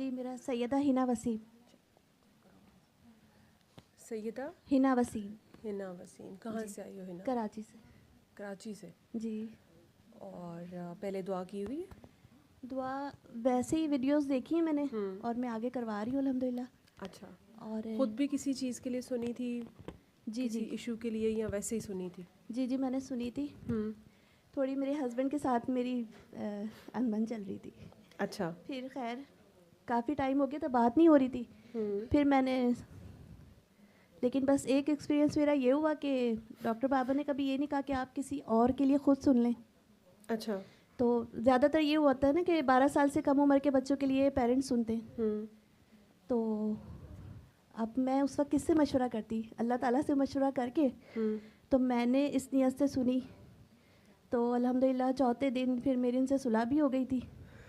जी, मेरा सैयदा हिना वसीम। सैयदा हिना वसीम। हिना वसीम। कहाँ से आई हो हिना? कराची से। कराची से। जी। और पहले दुआ की हुई है? दुआ वैसे ही वीडियोस देखी हैं मैंने और मैं आगे करवा रही हूँ अल्हम्दुलिल्लाह। अच्छा। और खुद भी किसी चीज़ के लिए सुनी थी? जी किसी जी इशू के लिए या वैसे ही सुनी थी? जी मैंने सुनी थी। थोड़ी मेरे हस्बैंड के साथ मेरी अनबन चल रही थी। अच्छा। फिर खैर काफ़ी टाइम हो गया तो बात नहीं हो रही थी। फिर मैंने लेकिन बस एक एक्सपीरियंस मेरा ये हुआ कि डॉक्टर बाबा ने कभी ये नहीं कहा कि आप किसी और के लिए खुद सुन लें। अच्छा। तो ज़्यादातर ये होता है ना कि 12 साल से कम उम्र के बच्चों के लिए पेरेंट्स सुनते हैं। तो अब मैं उस वक्त किससे मशवरा करती? अल्लाह ताला से मशवरा करके तो मैंने इस नियत से सुनी। तो अल्हम्दुलिल्लाह चौथे दिन फिर मेरी इनसे सुलह भी हो गई थी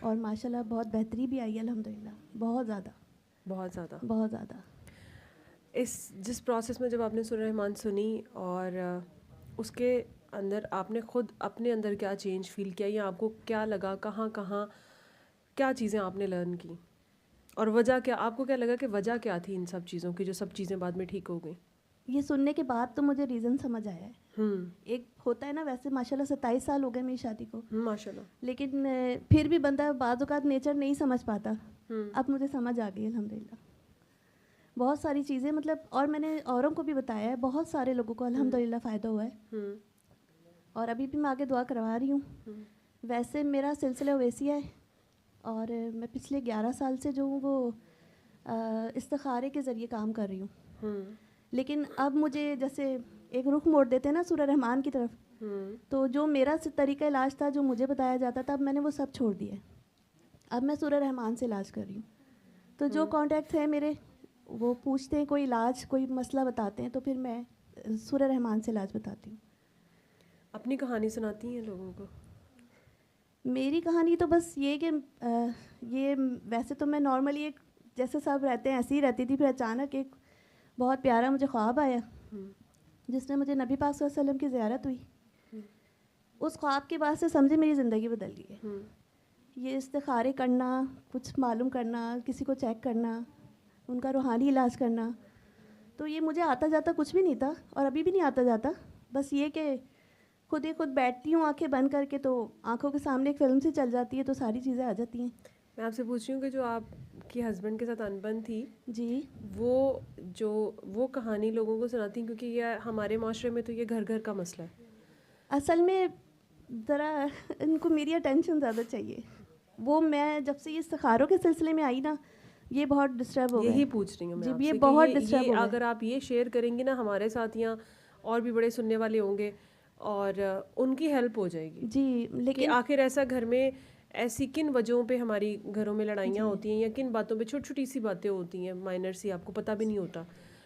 और माशाल्लाह बहुत बेहतरी भी आई अल्हम्दुलिल्लाह। बहुत ज़्यादा बहुत ज़्यादा। बहुत ज़्यादा। इस जिस प्रोसेस में जब आपने सूरह रहमान सुनी और उसके अंदर आपने खुद अपने अंदर क्या चेंज फील किया या आपको क्या लगा, कहाँ कहाँ क्या चीज़ें आपने लर्न की और वजह क्या, आपको क्या लगा कि वजह क्या थी इन सब चीज़ों की जो सब चीज़ें बाद में ठीक हो गई? ये सुनने के बाद तो मुझे रीज़न समझ आया है। एक होता है ना, वैसे माशाल्लाह 27 साल हो गए मेरी शादी को। माशाल्लाह। लेकिन फिर भी बंदा बाज़ औक़ात नेचर नहीं समझ पाता। अब मुझे समझ आ गई अल्हम्दुलिल्लाह। बहुत सारी चीज़ें मतलब, और मैंने औरों को भी बताया है, बहुत सारे लोगों को अल्हम्दुलिल्लाह फ़ायदा हुआ है। और अभी भी मैं आगे दुआ करवा रही हूँ। वैसे मेरा सिलसिला ओवैसिया है और मैं पिछले 11 साल से जो हूँ वो इस्तिखारे के ज़रिए काम कर रही हूँ। लेकिन अब मुझे जैसे एक रुख मोड़ देते हैं ना सूरह रहमान की तरफ, तो जो मेरा तरीका इलाज था जो मुझे बताया जाता था, अब मैंने वो सब छोड़ दिया। अब मैं सूरह रहमान से इलाज कर रही हूँ। तो जो कॉन्टैक्ट है मेरे वो पूछते हैं कोई इलाज कोई मसला बताते हैं तो फिर मैं सूरह रहमान से इलाज बताती हूँ। अपनी कहानी सुनाती हैं लोगों को? मेरी कहानी तो बस ये कि ये वैसे तो मैं नॉर्मली एक जैसे सब रहते हैं ऐसे ही रहती थी। फिर अचानक एक बहुत प्यारा मुझे ख्वाब आया जिसमें मुझे नबी पाक सल्लल्लाहु अलैहि वसल्लम की ज़ियारत हुई। उस ख्वाब के बाद से समझे मेरी ज़िंदगी बदल गई है। ये इस्तिखारे करना, कुछ मालूम करना, किसी को चेक करना, उनका रूहानी इलाज करना, तो ये मुझे आता जाता कुछ भी नहीं था और अभी भी नहीं आता जाता। बस ये कि खुद ही खुद बैठती हूँ आंखें बंद करके तो आंखों के सामने एक फ़िल्म सी चल जाती है तो सारी चीज़ें आ जाती हैं। मैं आपसे पूछ रही हूँ कि जो आपकी हस्बैंड के साथ अनबन थी जी, वो कहानी लोगों को सुनाती हैं, क्योंकि ये हमारे माशरे में तो ये घर घर का मसला है। असल में ज़रा इनको मेरी अटेंशन ज़्यादा चाहिए। वो मैं जब से ये इस्तिखारों के सिलसिले में आई ना, ये बहुत डिस्टर्ब हो गए। यही पूछ रही हूँ मैं जी, आपसे ये कि बहुत ये डिस्टर्ब हो गए। अगर आप ये शेयर करेंगी ना हमारे साथ या और भी बड़े सुनने वाले होंगे और उनकी हेल्प हो जाएगी जी, कि लेकिन आखिर ऐसा घर में ऐसी किन वजहों पे हमारी घरों में लड़ाइयाँ होती हैं या किन बातों पे छोटी छोटी सी बातें होती हैं, माइनर सी, आपको पता भी नहीं होता,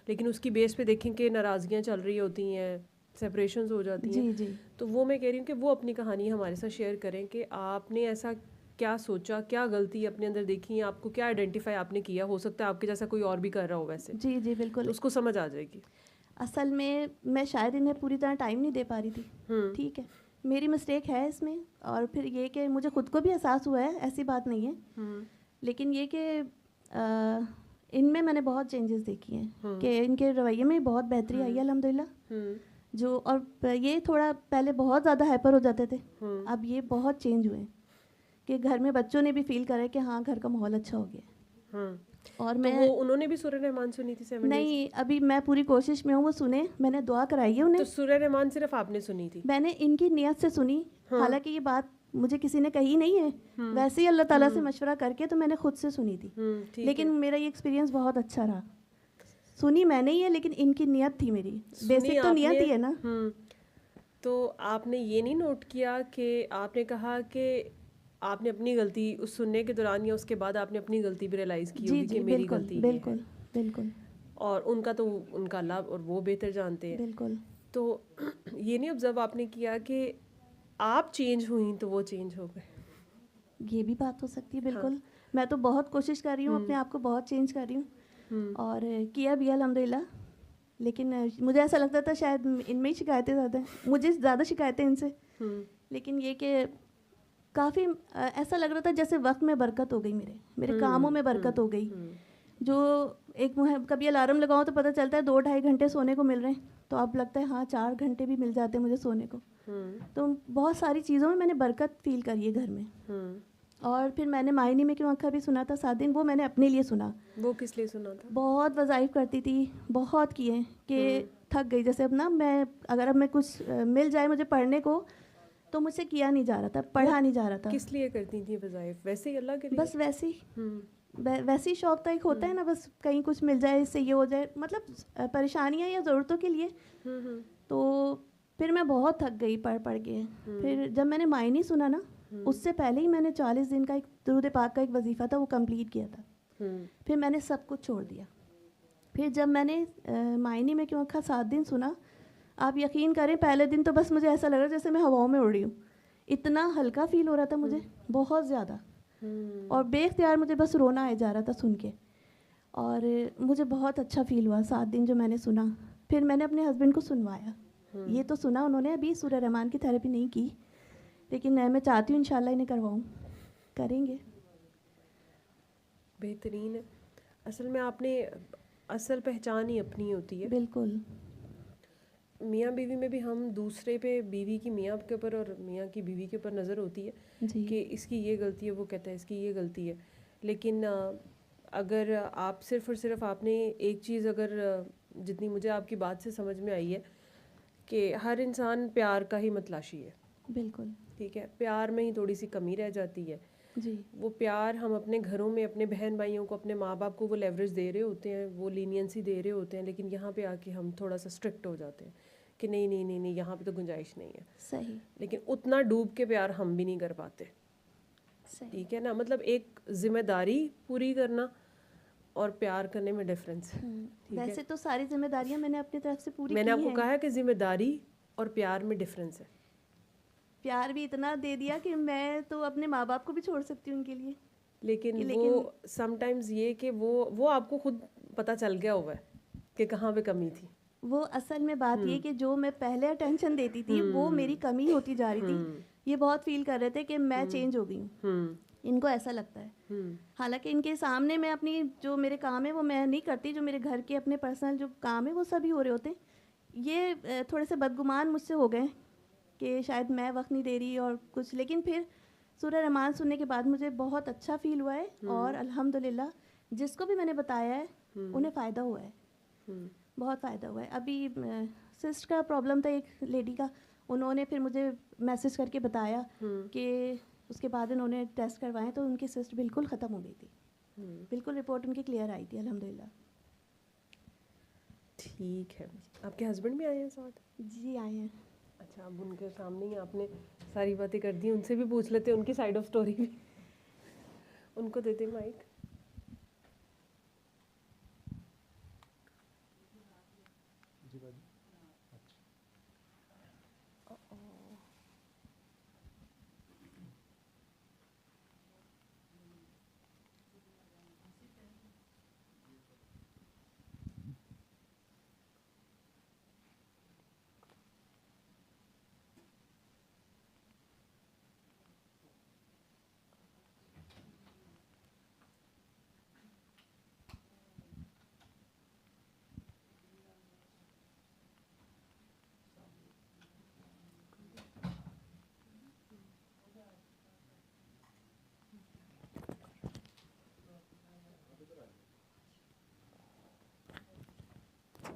लेकिन उसकी बेस पे देखें कि नाराज़गियाँ चल रही होती हैं, सेपरेशंस हो जाती हैं। जी जी तो वो मैं कह रही हूँ कि वो अपनी कहानी हमारे साथ शेयर करें कि आपने ऐसा क्या सोचा, क्या गलती अपने अंदर देखी, आपको क्या आइडेंटिफाई आपने किया। हो सकता है आपके जैसा कोई और भी कर रहा हो वैसे, जी जी तो बिल्कुल। उसको समझ आ जाएगी। असल में मैं शायद इन्हें पूरी तरह टाइम नहीं दे पा रही थी। ठीक है, मेरी मिस्टेक है इसमें। और फिर ये कि मुझे खुद को भी एहसास हुआ है, ऐसी बात नहीं है। लेकिन ये कि इनमें मैंने बहुत चेंजेस देखी हैं कि इनके रवैये में बहुत बेहतरी आई है अल्हम्दुलिल्लाह। जो और ये थोड़ा पहले बहुत ज़्यादा हाइपर हो जाते थे, अब ये बहुत चेंज हुए कि घर में बच्चों ने भी फील करा कि हाँ घर का माहौल अच्छा हो गया। और तो मैं वो उन्होंने भी सूरह रहमान सुनी थी 7 डेज? नहीं, अभी मैं पूरी कोशिश में हूँ वो सुने। मैंने दुआ कराई है उन्हें। तो सूरह रहमान सिर्फ आपने सुनी थी? मैंने इनकी नियत से सुनी। हालांकि ये बात मुझे किसी ने कही नहीं है, वैसे ही अल्लाह ताला से मशवरा करके तो मैंने खुद से सुनी थी। लेकिन मेरा ये एक्सपीरियंस बहुत अच्छा रहा। सुनी मैंने ही है लेकिन इनकी नियत थी मेरी। बेसिक तो नियत ही है ना। तो आपने ये नहीं नोट किया कि आपने कहा कि आपने अपनी गलती उस सुनने के दौरान या उसके बाद आपने अपनी गलती भी रियलाइज़ की जी होगी जी कि मेरी बिल्कुल गलती ये बिल्कुल है, बिल्कुल और उनका तो उनका लाभ और वो बेहतर जानते हैं। बिल्कुल। तो ये नहीं ऑब्जर्व आपने किया कि आप चेंज हुई तो वो चेंज हो गए? ये भी बात हो सकती है बिल्कुल। मैं तो बहुत कोशिश कर रही हूँ, अपने आप को बहुत चेंज कर रही हूँ और किया भी अल्हम्दुलिल्लाह। लेकिन मुझे ऐसा लगता था शायद इनमें ही शिकायतें ज़्यादा हैं, मुझे ज़्यादा शिकायतें इनसे। लेकिन ये कि काफ़ी ऐसा लग रहा था जैसे वक्त में बरकत हो गई, मेरे कामों में बरकत हो गई। जो एक कभी अलार्म लगाओ तो पता चलता है 2-2.5 घंटे सोने को मिल रहे हैं, तो अब लगता है हाँ 4 घंटे भी मिल जाते हैं मुझे सोने को। तो बहुत सारी चीज़ों में मैंने बरकत फील करी है घर में। और फिर मैंने मायनी में क्यों अक्खा भी सुना था 7 दिन, वो मैंने अपने लिए सुना। वो किस लिए सुना था? बहुत वज़ाइफ करती थी, बहुत किए कि थक गई। जैसे अब ना मैं अगर मैं कुछ मिल जाए मुझे पढ़ने को तो मुझसे किया नहीं जा रहा था, पढ़ा नहीं जा रहा था। किस लिए करती थी वज़ाइफ? वैसे ही अल्लाह के लिए? बस वैसे ही वैसे ही शौक था, एक होता है ना बस कहीं कुछ मिल जाए, इससे ये हो जाए, मतलब परेशानियां या ज़रूरतों के लिए। तो फिर मैं बहुत थक गई पढ़ पढ़ के। फिर जब मैंने मायनी सुना ना, उससे पहले ही मैंने 40 दिन का एक दुरूद पाक का एक वजीफ़ा था वो कंप्लीट किया था। फिर मैंने सब कुछ छोड़ दिया। फिर जब मैंने मायनी में क्यों अक्खा 7 दिन सुना, आप यकीन करें पहले दिन तो बस मुझे ऐसा लग रहा जैसे मैं हवाओं में उड़ रही हूँ। इतना हल्का फील हो रहा था मुझे, बहुत ज़्यादा। और बेख्तियार मुझे बस रोना आ जा रहा था सुन के। और मुझे बहुत अच्छा फील हुआ 7 दिन जो मैंने सुना। फिर मैंने अपने हस्बैंड को सुनवाया। ये तो सुना उन्होंने, अभी सूरह रहमान की थेरेपी नहीं की, लेकिन मैं चाहती हूँ इंशाल्लाह इन्हें करवाऊँ, करेंगे। बेहतरीन है। असल में आपने असल पहचान ही अपनी होती है। बिल्कुल। मियाँ बीवी में भी हम दूसरे पे, बीवी की मियाँ के ऊपर और मियाँ की बीवी के ऊपर नज़र होती है कि इसकी ये गलती है, वो कहता है इसकी ये गलती है। लेकिन अगर आप सिर्फ़ और सिर्फ आपने एक चीज़, अगर जितनी मुझे आपकी बात से समझ में आई है कि हर इंसान प्यार का ही मतलाशी है। बिल्कुल। ठीक है, प्यार में ही थोड़ी सी कमी रह जाती है जी। वो प्यार हम अपने घरों में अपने बहन भाइयों को, अपने माँ बाप को वो लेवरेज दे रहे होते हैं, वो लीनियंसी दे रहे होते हैं, लेकिन यहाँ पे आके हम थोड़ा सा स्ट्रिक्ट हो जाते हैं कि नहीं नहीं नहीं नहीं, यहाँ पे तो गुंजाइश नहीं है। सही। लेकिन उतना डूब के प्यार हम भी नहीं कर पाते। सही। ठीक है ना, मतलब एक जिम्मेदारी पूरी करना और प्यार करने में डिफरेंस है। वैसे तो सारी जिम्मेदारियां मैंने अपनी तरफ से पूरी मैंने की आपको हैं। कहा है कि जिम्मेदारी और प्यार में डिफरेंस है। प्यार भी इतना दे दिया कि मैं तो अपने माँ बाप को भी छोड़ सकती हूँ उनके लिए। लेकिन वो समटाइम्स ये कि वो आपको खुद पता चल गया हुआ है कि कहाँ पे कमी थी। वो असल में बात ये कि जो मैं पहले अटेंशन देती थी वो मेरी कमी होती जा रही थी। ये बहुत फील कर रहे थे कि मैं चेंज हो गई हूँ, इनको ऐसा लगता है। हालांकि इनके सामने मैं अपनी जो मेरे काम है वो मैं नहीं करती, जो मेरे घर के अपने पर्सनल जो काम है वो सभी हो रहे होते हैं। ये थोड़े से बदगुमान मुझसे हो गए कि शायद मैं वक्त नहीं दे रही और कुछ। लेकिन फिर सूरह रहमान सुनने के बाद मुझे बहुत अच्छा फील हुआ है और अल्हम्दुलिल्लाह जिसको भी मैंने बताया है उन्हें फ़ायदा हुआ है, बहुत फ़ायदा हुआ है। अभी सिस्ट का प्रॉब्लम था एक लेडी का, उन्होंने फिर मुझे मैसेज करके बताया कि उसके बाद उन्होंने टेस्ट करवाए तो उनकी सिस्ट बिल्कुल ख़त्म हो गई थी। बिल्कुल रिपोर्ट उनकी क्लियर आई थी अल्हम्दुलिल्लाह। ठीक है, आपके हस्बैंड भी आए हैं साथ? जी आए हैं। अच्छा, अब उनके सामने ही आपने सारी बातें कर दी, उनसे भी पूछ लेते उनकी साइड ऑफ स्टोरी भी। उनको देते माइक।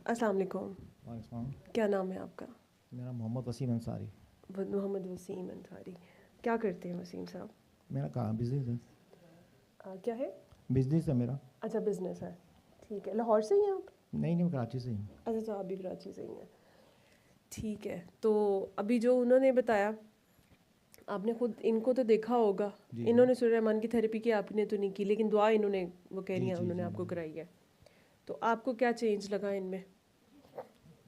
अस्सलाम वालेकुम। वालेकुम। क्या नाम है आपका? मेरा मोहम्मद वसीम अंसारी। मोहम्मद वसीम अंसारी। क्या करते हैं वसीम साहब? मेरा कहाँ बिजनेस है? क्या है? बिजनेस है मेरा। अच्छा, बिजनेस है। ठीक है, लाहौर से ही हैं आप? नहीं नहीं, कराची से ही। अच्छा अच्छा, आप भी कराची से ही हैं। ठीक है, तो अभी जो उन्होंने बताया आपने खुद इनको तो देखा होगा, इन्होंने सूरह रहमान की थेरेपी की, आपने तो नहीं की, लेकिन दुआ इन्होंने, वो कह रही हैं उन्होंने आपको कराई है। तो आपको क्या चेंज लगा इनमें?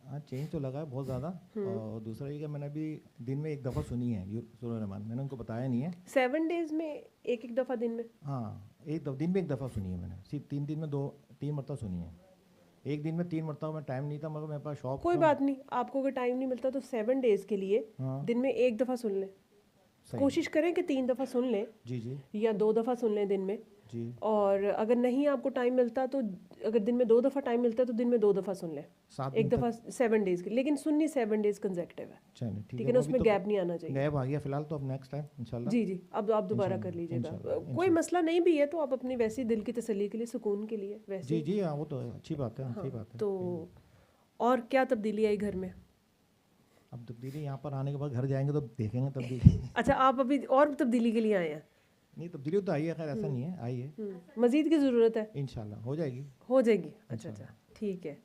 हाँ, चेंज तो लगा है बहुत ज़्यादा। और दूसरा ये कि मैंने अभी दिन में एक दफ़ा सुनी है सूरह रहमान, मैंने उनको बताया नहीं है। 7 डेज़ में एक दफ़ा दिन में? हाँ, दिन में एक दफ़ा सुनी है मैंने, सिर्फ 3 दिन में 3 मरतबा सुनी है। एक दिन में 3 मरतबा में टाइम नहीं था, मगर मेरे पास शॉप। कोई बात नहीं, आपको अगर टाइम नहीं मिलता तो 7 डेज़ के लिए दिन में एक दफ़ा सुन लें। सही। कोशिश करें कि 3 दफ़ा सुन लें जी जी या 2 दफ़ा सुन लें दिन में, जी। और अगर नहीं आपको टाइम मिलता तो अगर दिन में 2 दफ़ा टाइम मिलता है तो दिन में 2 दफ़ा सुन लें, 7 एक दिन दफ़ा तक 7 डेज़ की, लेकिन सुननी 7 डेज़ कंसेक्टिव है, चलिए ठीक ठीक है। है ना, वो अभी उसमें तो गैप नहीं आना चाहिए। गैप आ गया फिलहाल, तो अब नेक्स्ट टाइम इंशाल्लाह। जी जी, अब आप दोबारा कर इंशाल्लाह, लीजिएगा। इंशाल्लाह, कोई इंशाल्लाह। मसला नहीं भी है तो आप अपनी वैसी दिल की तसल्ली के लिए, सुकून के लिए वैसे जी जी हाँ, वो तो है, अच्छी बात है, हाँ। सही बात है। तो और क्या तब्दीली आई घर में? अब तब्दीली यहाँ पर आने के बाद घर जाएंगे तो देखेंगे तब्दीली। अच्छा, आप अभी और तब्दीली के लिए आए हैं? नहीं, तब्दीली तो आई है, खैर ऐसा नहीं है, आई है, मज़ीद की ज़रूरत है? इंशाल्लाह हो जाएगी। हो जाएगी। अच्छा इंशाल्लाह। अच्छा, ठीक है,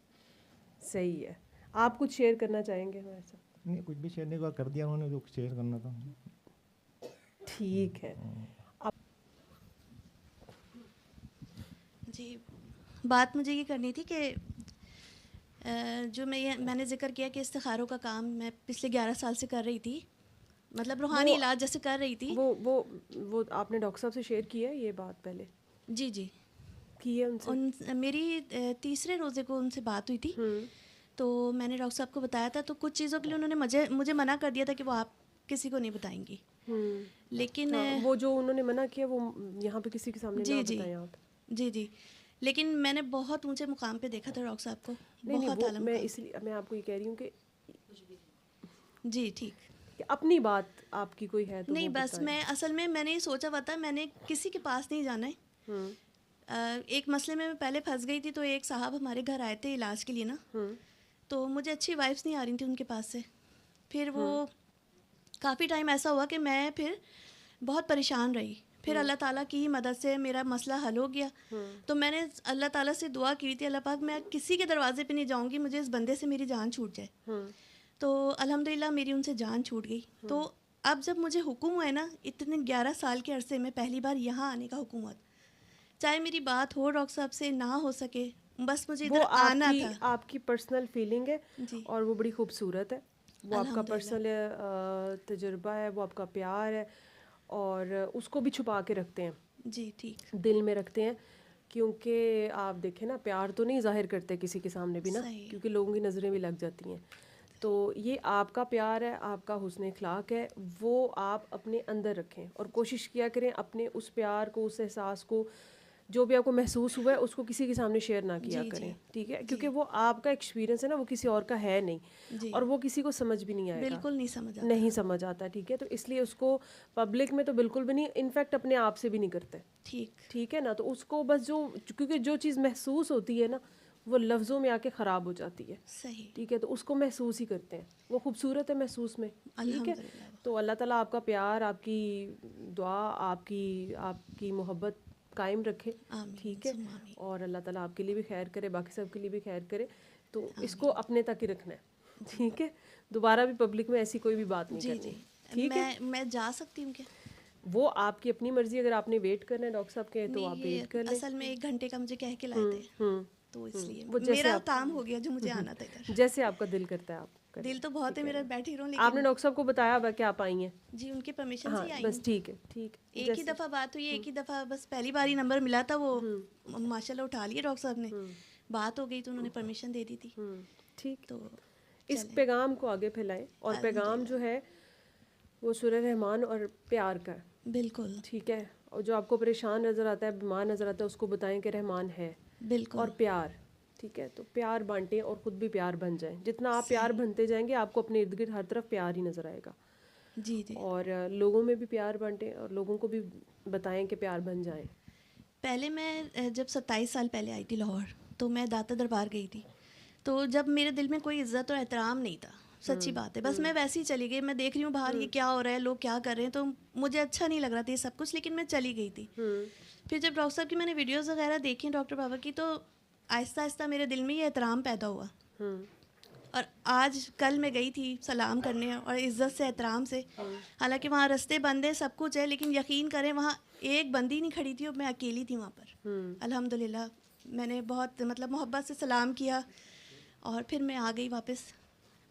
सही है। आप कुछ शेयर करना चाहेंगे हमारे साथ? नहीं, कुछ भी शेयर नहीं कर दिया उन्होंने जो शेयर करना था। ठीक है। जी, बात मुझे ये करनी थी कि जो मैंने ज़िक्र किया कि इस्तिखारों का काम मैं पिछले 11 साल से कर रही थी, मतलब रूहानी वो- इलाज जैसे कर रही थी। वो आपने डॉक्टर साहब से शेयर किया है ये बात पहले? जी जी, की है उनसे? मेरी तीसरे रोज़े को उनसे बात हुई थी, तो मैंने डॉक्टर साहब को बताया था, तो कुछ चीज़ों के लिए उन्होंने मुझे मना कर दिया था कि वो आप किसी को नहीं बताएंगी, लेकिन हाँ, वो जो उन्होंने मना किया वो यहाँ पे किसी के सामने जी ना जी बताएं आप। जी जी, लेकिन मैंने बहुत ऊंचे मुकाम पे देखा था डॉक्टर साहब को, नहीं नहीं, बहुत वो आला मैं मुकाम। इसलिए मैं आपको ये कह रही हूँ जी ठीक। कि अपनी बात आपकी कोई है तो नहीं, वो बस बताएं। मैं असल में मैंने ये सोचा हुआ था, मैंने किसी के पास नहीं जाना है। एक मसले में मैं पहले फंस गई थी, तो एक साहब हमारे घर आए थे इलाज के लिए ना, तो मुझे अच्छी वाइब्स नहीं आ रही थी उनके पास से। फिर वो काफ़ी टाइम ऐसा हुआ कि मैं फिर बहुत परेशान रही। फिर अल्लाह ताला की ही मदद से मेरा मसला हल हो गया। तो मैंने अल्लाह ताला से दुआ की थी, अल्लाह पाक मैं किसी के दरवाजे पे नहीं जाऊंगी, मुझे इस बंदे से मेरी जान छूट जाए। तो अल्हम्दुलिल्लाह मेरी उनसे जान छूट गई। तो अब जब मुझे हुक्म हुआ है ना, इतने 11 साल के अरसे में पहली बार यहाँ आने का हुक्म हुआ, चाहे मेरी बात हो डॉक्टर साहब से ना हो सके, बस मुझे वो इधर आना था। आपकी पर्सनल फीलिंग है जी, और वो बड़ी खूबसूरत है। वो आपका अल्हम्दुलिल्लाह। पर्सनल तजुर्बा है, वो आपका प्यार है, और उसको भी छुपा के रखते हैं, जी ठीक, दिल में रखते हैं, क्योंकि आप देखें ना, प्यार तो नहीं जाहिर करते किसी के सामने भी ना, सही। क्योंकि लोगों की नज़रें भी लग जाती हैं। तो ये आपका प्यार है, आपका हुस्न इखलाक है, वो आप अपने अंदर रखें और कोशिश किया करें अपने उस प्यार को, उस एहसास को, जो भी आपको महसूस हुआ है उसको किसी के सामने शेयर ना किया जी, करें, जी, ठीक है? जी। क्योंकि वो आपका एक्सपीरियंस है ना, वो किसी और का है नहीं, जी, और वो किसी को समझ भी नहीं आएगा, बिल्कुल नहीं समझ आता। नहीं समझ आता, ठीक है? तो इसलिए उसको पब्लिक में तो बिल्कुल भी नहीं, इनफैक्ट अपने आप से भी नहीं करते, ठीक, ठीक है ना? तो उसको बस क्योंकि जो चीज़ महसूस होती है ना, वो लफ्ज़ों में आके ख़राब हो जाती है, सही, ठीक है? तो उसको महसूस ही करते हैं, वो खूबसूरत है महसूस में, ठीक है? अल्हम्दुलिल्लाह। तो अल्लाह ताला आपका प्यार, आपकी दुआ, आपकी मोहब्बत कायम रखे, आमीन, ठीक है? सुम्मा आमीन। और अल्लाह ताला आपके लिए भी खैर करे, बाकी सब के लिए भी खैर करे। तो इसको अपने तक ही रखना है, ठीक है? दोबारा भी पब्लिक में ऐसी कोई भी बात नहीं जी करनी, जी, ठीक है? मैं जा सकती हूँ क्या? वो आपकी अपनी मर्जी, अगर आपने वेट करना है डॉक्टर साहब के तो आप नहीं, वेट कर ये लें। असल में 1 घंटे का मुझे कह के लाए थे, तो इसलिए वो जैसे मेरा आप काम हो गया जो मुझे आना था इधर। जैसे आपका दिल करता है आप करें, दिल तो बहुत है ठीक मेरा, है? बैठी रहूँ, आपने लेकिन डॉक्टर साहब को बताया हुआ कि आप आई हैं? जी उनके परमिशन से हाँ ही आई बस हूँ। ठीक है, ठीक है। एक ही दफ़ा बात हुई, एक ही दफ़ा बस पहली बार ही नंबर मिला था, वो माशाल्लाह उठा लिया डॉक्टर साहब ने, बात हो गई तो उन्होंने परमिशन दे दी थी। ठीक, तो इस पैगाम को आगे फैलाएं, और पैगाम जो है वो सूरह रहमान और प्यार का है, बिल्कुल ठीक है? और जो आपको परेशान नज़र आता है, बीमार नज़र आता है, उसको बताएं कि रहमान है, बिल्कुल, और प्यार, ठीक है? तो प्यार बांटें और ख़ुद भी प्यार बन जाएं। जितना आप प्यार बनते जाएंगे, आपको अपने इर्द गिर्द हर तरफ प्यार ही नज़र आएगा। जी जी। और लोगों में भी प्यार बांटें और लोगों को भी बताएं कि प्यार बन जाएं। पहले मैं जब 27 साल पहले आई थी लाहौर, तो मैं दाता दरबार गई थी, तो जब मेरे दिल में कोई इज़्ज़त और एहतराम नहीं था, सच्ची बात है, बस मैं वैसे ही चली गई। मैं देख रही हूँ बाहर ये क्या हो रहा है, लोग क्या कर रहे हैं, तो मुझे अच्छा नहीं लग रहा था ये सब कुछ, लेकिन मैं चली गई थी। फिर जब डॉक्टर साहब की मैंने वीडियोज़ वगैरह देखी डॉक्टर बाबा की, तो आहिस्ता आहिस्ता मेरे दिल में ये एहतराम पैदा हुआ। और आज कल मैं गई थी सलाम करने, और इज़्ज़त से एहतराम से, हालांकि वहाँ रास्ते बंद है, सब कुछ है, लेकिन यकीन करें वहाँ एक बंदी नहीं खड़ी थी और मैं अकेली थी वहाँ पर। अल्हम्दुलिल्लाह मैंने बहुत मतलब मोहब्बत से सलाम किया और फिर मैं आ गई वापस।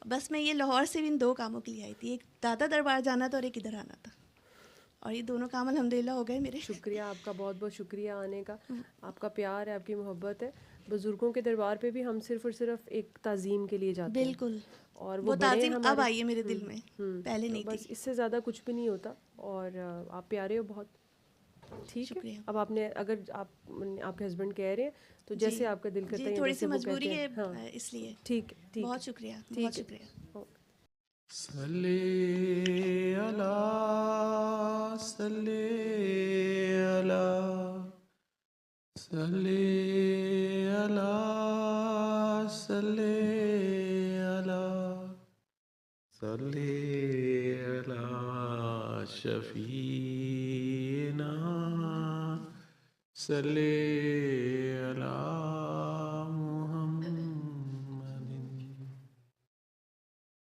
बस मैं ये लाहौर से भी इन 2 कामों के लिए आई थी, एक दादा दरबार जाना था और एक इधर आना था, और ये दोनों काम अल्हम्दुलिल्लाह हो गए मेरे। शुक्रिया आपका, बहुत बहुत शुक्रिया आने का। आपका प्यार है, आपकी मोहब्बत है। बुज़ुर्गों के दरबार पे भी हम सिर्फ़ और सिर्फ एक ताज़ीम के लिए जाते हैं, बिल्कुल, और वो वो बड़े ताज़ीम अब हमारे। आई है मेरे दिल में, पहले तो नहीं बस थी। इससे ज़्यादा कुछ भी नहीं होता। और आप प्यारे हो बहुत। ठीक है, शुक्रिया। अब आपने अगर आपके हस्बैंड कह रहे हैं तो जी जैसे आपका दिल करता जी, है या थोड़ी जैसे सी वो कहते मजबूरी हैं। है हाँ इसलिए। ठीक है, ठीक बहुत है, शुक्रिया, बहुत ठीक है। शुक्रिया। ओके। सल्ले अला सल्ले अला सल्ले अला सल्ले अला सल्ले अला शफीना सल्ले